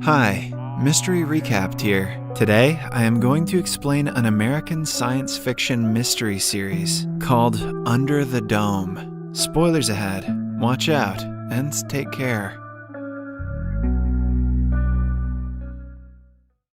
Hi, Mystery Recapped here. Today, I am going to explain an American science fiction mystery series called Under the Dome. Spoilers ahead, watch out, and take care.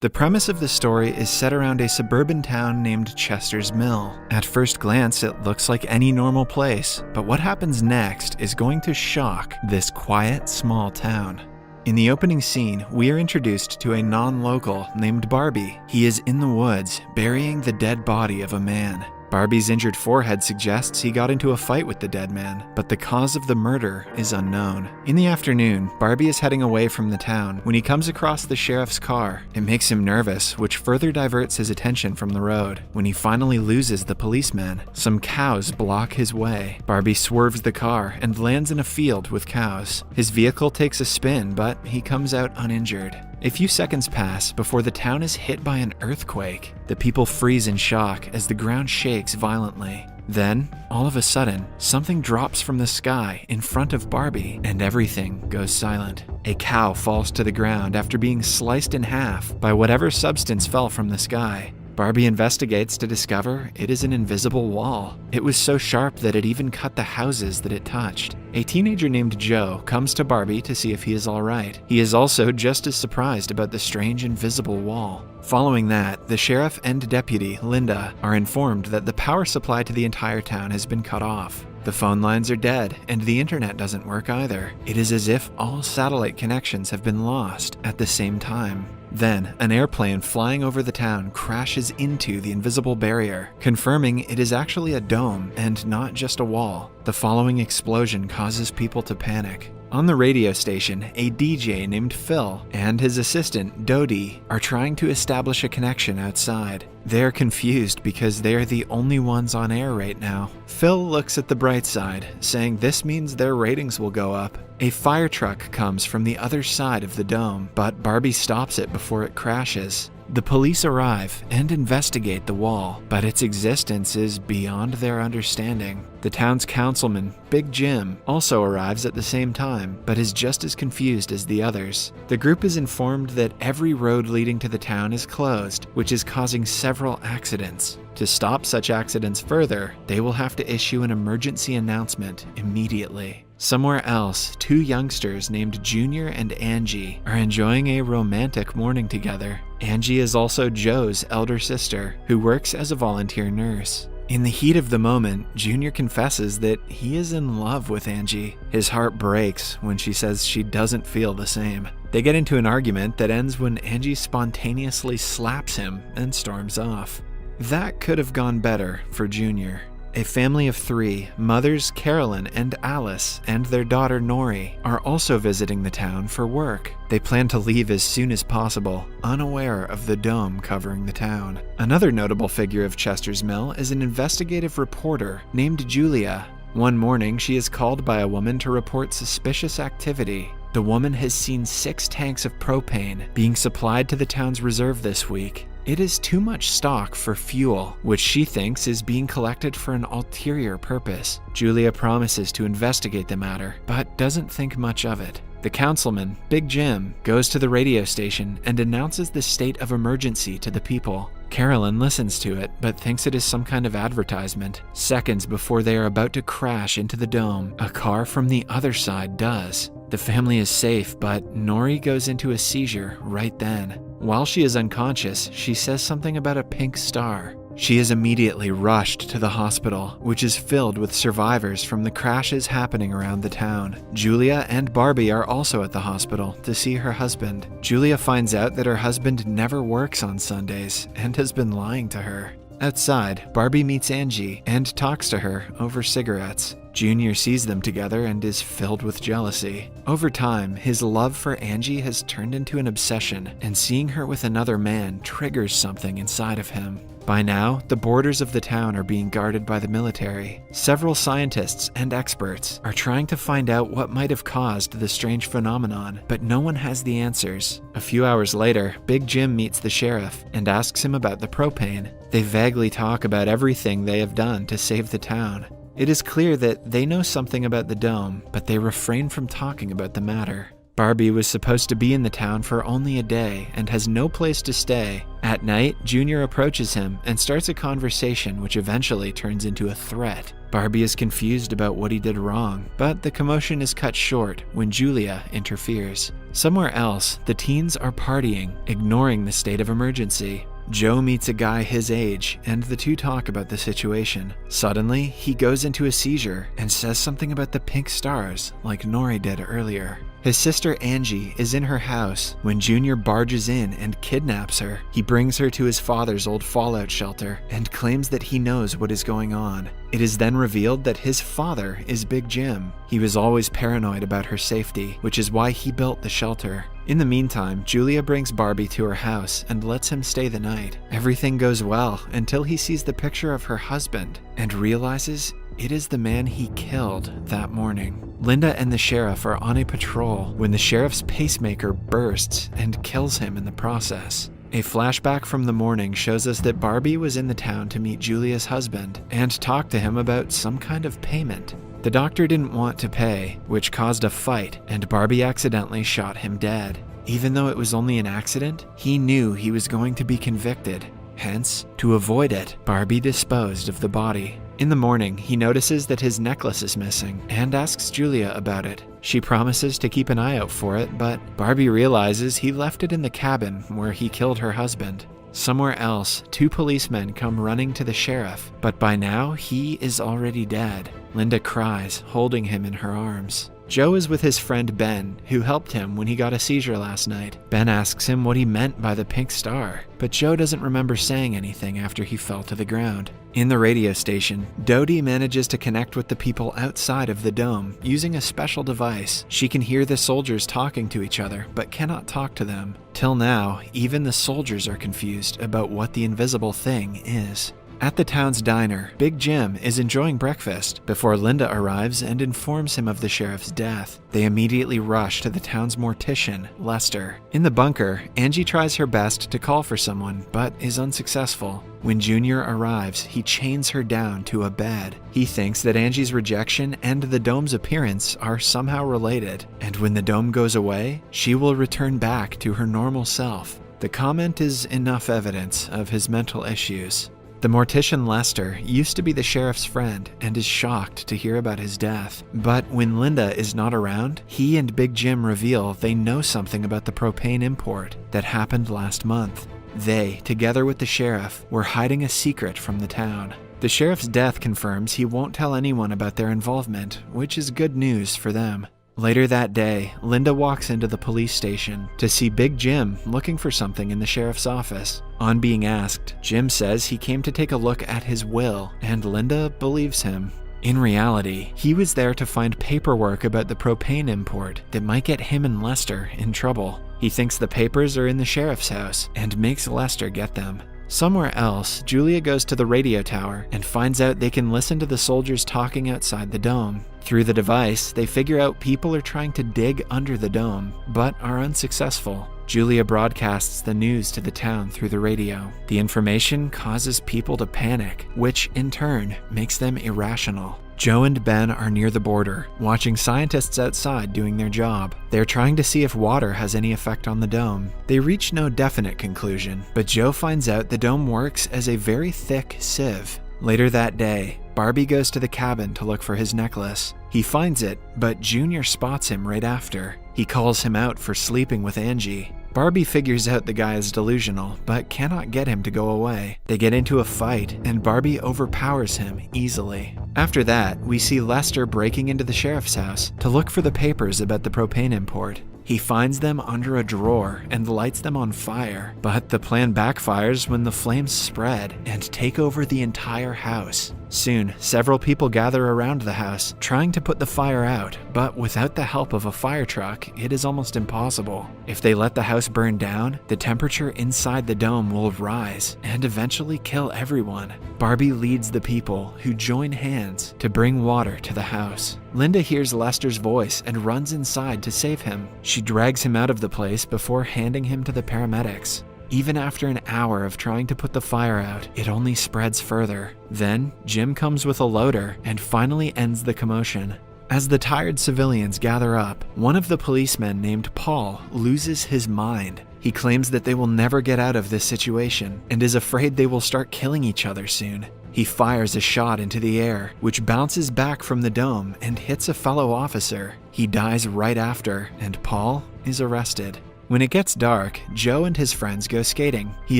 The premise of the story is set around a suburban town named Chester's Mill. At first glance, it looks like any normal place, but what happens next is going to shock this quiet, small town. In the opening scene, we are introduced to a non-local named Barbie. He is in the woods, burying the dead body of a man. Barbie's injured forehead suggests he got into a fight with the dead man, but the cause of the murder is unknown. In the afternoon, Barbie is heading away from the town when he comes across the sheriff's car. It makes him nervous, which further diverts his attention from the road. When he finally loses the policeman, some cows block his way. Barbie swerves the car and lands in a field with cows. His vehicle takes a spin, but he comes out uninjured. A few seconds pass before the town is hit by an earthquake. The people freeze in shock as the ground shakes violently. Then, all of a sudden, something drops from the sky in front of Barbie, and everything goes silent. A cow falls to the ground after being sliced in half by whatever substance fell from the sky. Barbie investigates to discover it is an invisible wall. It was so sharp that it even cut the houses that it touched. A teenager named Joe comes to Barbie to see if he is alright. He is also just as surprised about the strange invisible wall. Following that, the sheriff and deputy, Linda, are informed that the power supply to the entire town has been cut off. The phone lines are dead, and the internet doesn't work either. It is as if all satellite connections have been lost at the same time. Then, an airplane flying over the town crashes into the invisible barrier, confirming it is actually a dome and not just a wall. The following explosion causes people to panic. On the radio station, a DJ named Phil and his assistant, Dodie, are trying to establish a connection outside. They are confused because they are the only ones on air right now. Phil looks at the bright side, saying this means their ratings will go up. A fire truck comes from the other side of the dome, but Barbie stops it before it crashes. The police arrive and investigate the wall, but its existence is beyond their understanding. The town's councilman, Big Jim, also arrives at the same time, but is just as confused as the others. The group is informed that every road leading to the town is closed, which is causing several accidents. To stop such accidents further, they will have to issue an emergency announcement immediately. Somewhere else, two youngsters named Junior and Angie are enjoying a romantic morning together. Angie is also Joe's elder sister, who works as a volunteer nurse. In the heat of the moment, Junior confesses that he is in love with Angie. His heart breaks when she says she doesn't feel the same. They get into an argument that ends when Angie spontaneously slaps him and storms off. That could have gone better for Junior. A family of three, mothers Carolyn and Alice and their daughter Nori, are also visiting the town for work. They plan to leave as soon as possible, unaware of the dome covering the town. Another notable figure of Chester's Mill is an investigative reporter named Julia. One morning, she is called by a woman to report suspicious activity. The woman has seen 6 tanks of propane being supplied to the town's reserve this week. It is too much stock for fuel, which she thinks is being collected for an ulterior purpose. Julia promises to investigate the matter, but doesn't think much of it. The councilman, Big Jim, goes to the radio station and announces the state of emergency to the people. Carolyn listens to it, but thinks it is some kind of advertisement. Seconds before they are about to crash into the dome, a car from the other side does. The family is safe, but Nori goes into a seizure right then. While she is unconscious, she says something about a pink star. She is immediately rushed to the hospital, which is filled with survivors from the crashes happening around the town. Julia and Barbie are also at the hospital to see her husband. Julia finds out that her husband never works on Sundays and has been lying to her. Outside, Barbie meets Angie and talks to her over cigarettes. Junior sees them together and is filled with jealousy. Over time, his love for Angie has turned into an obsession, and seeing her with another man triggers something inside of him. By now, the borders of the town are being guarded by the military. Several scientists and experts are trying to find out what might have caused the strange phenomenon, but no one has the answers. A few hours later, Big Jim meets the sheriff and asks him about the propane. They vaguely talk about everything they have done to save the town. It is clear that they know something about the dome, but they refrain from talking about the matter. Barbie was supposed to be in the town for only a day and has no place to stay. At night, Junior approaches him and starts a conversation which eventually turns into a threat. Barbie is confused about what he did wrong, but the commotion is cut short when Julia interferes. Somewhere else, the teens are partying, ignoring the state of emergency. Joe meets a guy his age, and the two talk about the situation. Suddenly, he goes into a seizure and says something about the pink stars, like Nori did earlier. His sister Angie is in her house when Junior barges in and kidnaps her. He brings her to his father's old fallout shelter and claims that he knows what is going on. It is then revealed that his father is Big Jim. He was always paranoid about her safety, which is why he built the shelter. In the meantime, Julia brings Barbie to her house and lets him stay the night. Everything goes well until he sees the picture of her husband and realizes it is the man he killed that morning. Linda and the sheriff are on a patrol when the sheriff's pacemaker bursts and kills him in the process. A flashback from the morning shows us that Barbie was in the town to meet Julia's husband and talk to him about some kind of payment. The doctor didn't want to pay, which caused a fight, and Barbie accidentally shot him dead. Even though it was only an accident, he knew he was going to be convicted. Hence, to avoid it, Barbie disposed of the body. In the morning, he notices that his necklace is missing and asks Julia about it. She promises to keep an eye out for it, but Barbie realizes he left it in the cabin where he killed her husband. Somewhere else, two policemen come running to the sheriff, but by now he is already dead. Linda cries, holding him in her arms. Joe is with his friend Ben, who helped him when he got a seizure last night. Ben asks him what he meant by the pink star, but Joe doesn't remember saying anything after he fell to the ground. In the radio station, Dodie manages to connect with the people outside of the dome using a special device. She can hear the soldiers talking to each other, but cannot talk to them. Till now, even the soldiers are confused about what the invisible thing is. At the town's diner, Big Jim is enjoying breakfast before Linda arrives and informs him of the sheriff's death. They immediately rush to the town's mortician, Lester. In the bunker, Angie tries her best to call for someone, but is unsuccessful. When Junior arrives, he chains her down to a bed. He thinks that Angie's rejection and the dome's appearance are somehow related, and when the dome goes away, she will return back to her normal self. The comment is enough evidence of his mental issues. The mortician Lester used to be the sheriff's friend and is shocked to hear about his death. But when Linda is not around, he and Big Jim reveal they know something about the propane import that happened last month. They, together with the sheriff, were hiding a secret from the town. The sheriff's death confirms he won't tell anyone about their involvement, which is good news for them. Later that day, Linda walks into the police station to see Big Jim looking for something in the sheriff's office. On being asked, Jim says he came to take a look at his will, and Linda believes him. In reality, he was there to find paperwork about the propane import that might get him and Lester in trouble. He thinks the papers are in the sheriff's house and makes Lester get them. Somewhere else, Julia goes to the radio tower and finds out they can listen to the soldiers talking outside the dome. Through the device, they figure out people are trying to dig under the dome, but are unsuccessful. Julia broadcasts the news to the town through the radio. The information causes people to panic, which in turn makes them irrational. Joe and Ben are near the border, watching scientists outside doing their job. They're trying to see if water has any effect on the dome. They reach no definite conclusion, but Joe finds out the dome works as a very thick sieve. Later that day, Barbie goes to the cabin to look for his necklace. He finds it, but Junior spots him right after. He calls him out for sleeping with Angie. Barbie figures out the guy is delusional, but cannot get him to go away. They get into a fight, and Barbie overpowers him easily. After that, we see Lester breaking into the sheriff's house to look for the papers about the propane import. He finds them under a drawer and lights them on fire, but the plan backfires when the flames spread and take over the entire house. Soon, several people gather around the house, trying to put the fire out, but without the help of a fire truck, it is almost impossible. If they let the house burn down, the temperature inside the dome will rise and eventually kill everyone. Barbie leads the people, who join hands to bring water to the house. Linda hears Lester's voice and runs inside to save him. She drags him out of the place before handing him to the paramedics. Even after an hour of trying to put the fire out, it only spreads further. Then, Jim comes with a loader and finally ends the commotion. As the tired civilians gather up, one of the policemen named Paul loses his mind. He claims that they will never get out of this situation and is afraid they will start killing each other soon. He fires a shot into the air, which bounces back from the dome and hits a fellow officer. He dies right after, and Paul is arrested. When it gets dark, Joe and his friends go skating. He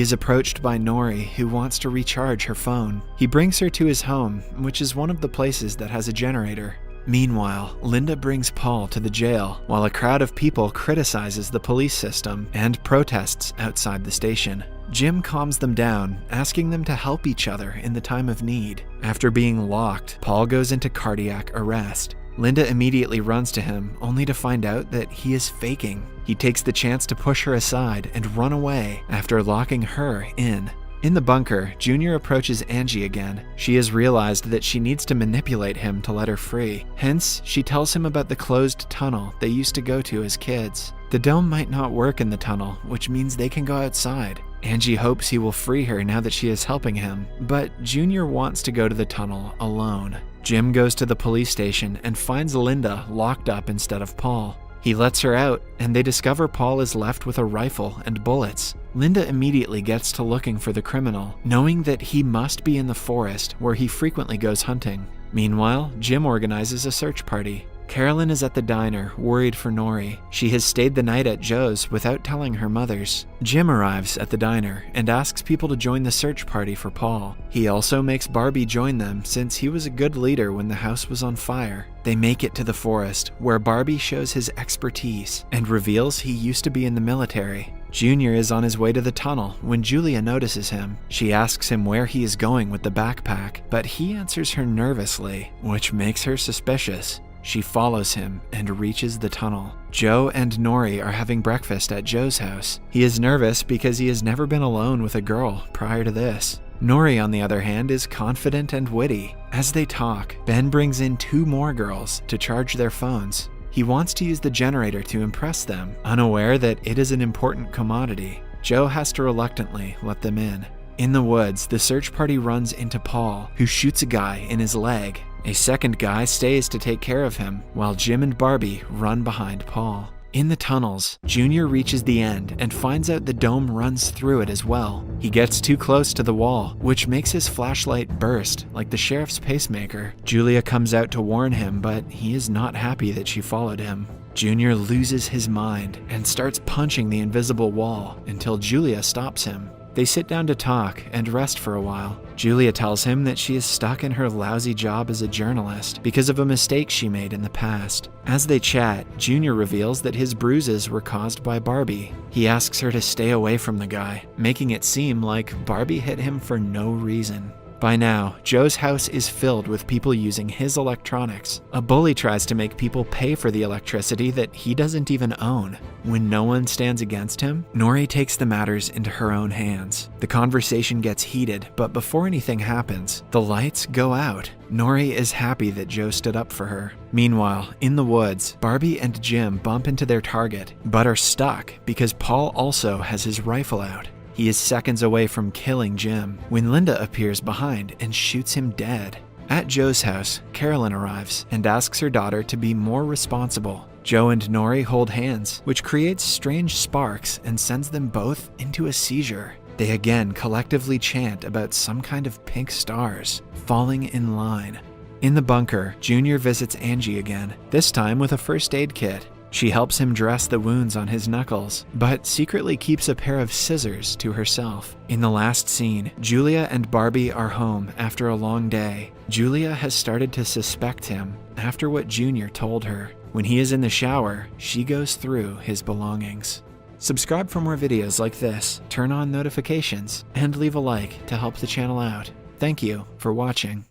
is approached by Nori, who wants to recharge her phone. He brings her to his home, which is one of the places that has a generator. Meanwhile, Linda brings Paul to the jail, while a crowd of people criticizes the police system and protests outside the station. Jim calms them down, asking them to help each other in the time of need. After being locked, Paul goes into cardiac arrest. Linda immediately runs to him, only to find out that he is faking. He takes the chance to push her aside and run away after locking her in. In the bunker, Junior approaches Angie again. She has realized that she needs to manipulate him to let her free. Hence, she tells him about the closed tunnel they used to go to as kids. The dome might not work in the tunnel, which means they can go outside. Angie hopes he will free her now that she is helping him, but Junior wants to go to the tunnel alone. Jim goes to the police station and finds Linda locked up instead of Paul. He lets her out, and they discover Paul is left with a rifle and bullets. Linda immediately gets to looking for the criminal, knowing that he must be in the forest where he frequently goes hunting. Meanwhile, Jim organizes a search party. Carolyn is at the diner, worried for Nori. She has stayed the night at Joe's without telling her mothers. Jim arrives at the diner and asks people to join the search party for Paul. He also makes Barbie join them since he was a good leader when the house was on fire. They make it to the forest, where Barbie shows his expertise and reveals he used to be in the military. Junior is on his way to the tunnel when Julia notices him. She asks him where he is going with the backpack, but he answers her nervously, which makes her suspicious. She follows him and reaches the tunnel. Joe and Nori are having breakfast at Joe's house. He is nervous because he has never been alone with a girl prior to this. Nori, on the other hand, is confident and witty. As they talk, Ben brings in 2 more girls to charge their phones. He wants to use the generator to impress them, unaware that it is an important commodity. Joe has to reluctantly let them in. In the woods, the search party runs into Paul, who shoots a guy in his leg. A second guy stays to take care of him, while Jim and Barbie run behind Paul. In the tunnels, Junior reaches the end and finds out the dome runs through it as well. He gets too close to the wall, which makes his flashlight burst like the sheriff's pacemaker. Julia comes out to warn him, but he is not happy that she followed him. Junior loses his mind and starts punching the invisible wall until Julia stops him. They sit down to talk and rest for a while. Julia tells him that she is stuck in her lousy job as a journalist because of a mistake she made in the past. As they chat, Junior reveals that his bruises were caused by Barbie. He asks her to stay away from the guy, making it seem like Barbie hit him for no reason. By now, Joe's house is filled with people using his electronics. A bully tries to make people pay for the electricity that he doesn't even own. When no one stands against him, Nori takes the matters into her own hands. The conversation gets heated, but before anything happens, the lights go out. Nori is happy that Joe stood up for her. Meanwhile, in the woods, Barbie and Jim bump into their target, but are stuck because Paul also has his rifle out. He is seconds away from killing Jim when Linda appears behind and shoots him dead. At Joe's house, Carolyn arrives and asks her daughter to be more responsible. Joe and Nori hold hands, which creates strange sparks and sends them both into a seizure. They again collectively chant about some kind of pink stars falling in line. In the bunker, Junior visits Angie again, this time with a first aid kit. She helps him dress the wounds on his knuckles, but secretly keeps a pair of scissors to herself. In the last scene, Julia and Barbie are home after a long day. Julia has started to suspect him after what Junior told her. When he is in the shower, she goes through his belongings. Subscribe for more videos like this, turn on notifications, and leave a like to help the channel out. Thank you for watching.